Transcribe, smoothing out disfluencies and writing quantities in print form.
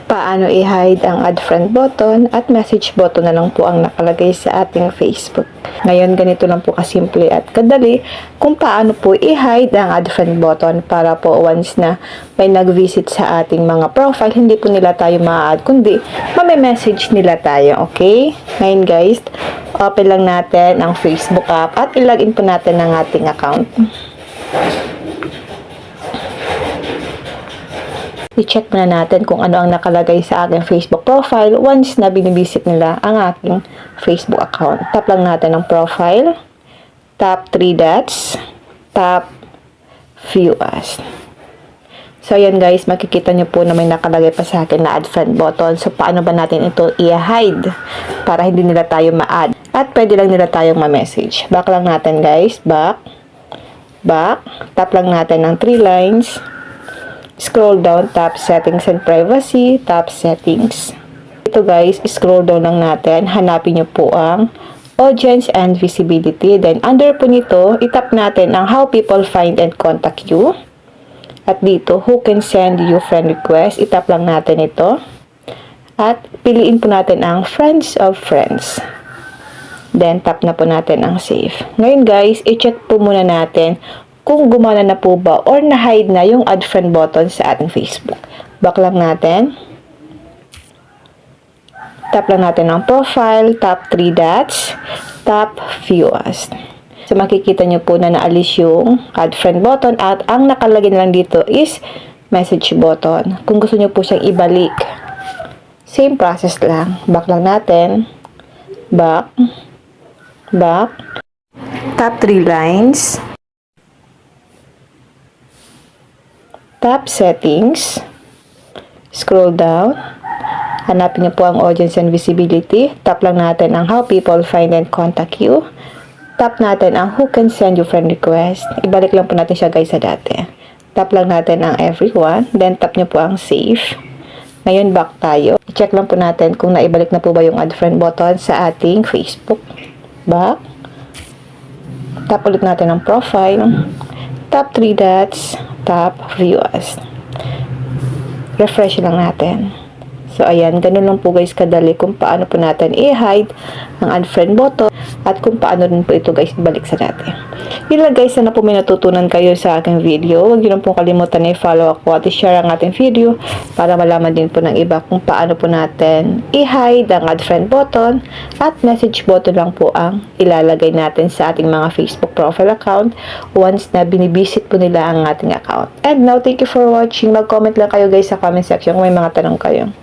paano i-hide ang add friend button at message button na lang po ang nakalagay sa ating Facebook. Ngayon, ganito lang po kasimple at kadali kung paano po i-hide ang add friend button para po once na may nag-visit sa ating mga profile, hindi po nila tayo ma-add, kundi message nila tayo, okay? Ngayon guys, open lang natin ang Facebook app at ilagin po natin ang ating account. I-check muna natin kung ano ang nakalagay sa aking Facebook profile once na binibisit nila ang aking Facebook account. Tap lang natin ang profile, tap 3 dots, tap view as. So ayan guys, makikita nyo po na may nakalagay pa sa akin na add friend button. So paano ba natin ito i-hide para hindi nila tayo ma-add at pwede lang nila tayong ma-message. Back lang natin guys, back, tap lang natin ng 3 lines. Scroll down, tap settings and privacy, tap settings. Ito guys, scroll down lang natin. Hanapin nyo po ang audience and visibility. Then under po nito, itap natin ang how people find and contact you. At dito, who can send you friend request. Itap lang natin ito. At piliin po natin ang friends of friends. Then tap na po natin ang save. Ngayon guys, i-check po muna natin kung gumana na po ba or na-hide na yung add friend button sa ating Facebook. Back lang natin. Tap lang natin ang profile, tap 3 dots, tap view as. So makikita nyo po na naalis yung add friend button at ang nakalagay lang dito is message button. Kung gusto nyo po siyang ibalik, same process lang. Back lang natin. Back. Tap 3 lines. Tap settings, scroll down, hanapin niyo po ang audience and visibility, tap lang natin ang how people find and contact you, tap natin ang who can send you friend request, ibalik lang po natin siya guys sa dati, tap lang natin ang everyone, then tap niyo po ang save. Ngayon back tayo, i-check lang po natin kung naibalik na po ba yung add friend button sa ating Facebook. Back, tap ulit natin ang profile, tap 3 dots, tap view as. Refresh lang natin. So ayan, ganun lang po guys kadali kung paano po natin i-hide ang unfriend button at kung paano rin po ito guys ibalik sa dati. Yun lang guys, sana po may natutunan kayo sa aking video. Huwag nyo lang po kalimutan na i-follow ako at i-share ang ating video para malaman din po ng iba kung paano po natin i-hide ang add friend button at message button lang po ang ilalagay natin sa ating mga Facebook profile account once na binibisit po nila ang ating account. And now, thank you for watching. Mag-comment lang kayo guys sa comment section kung may mga tanong kayo.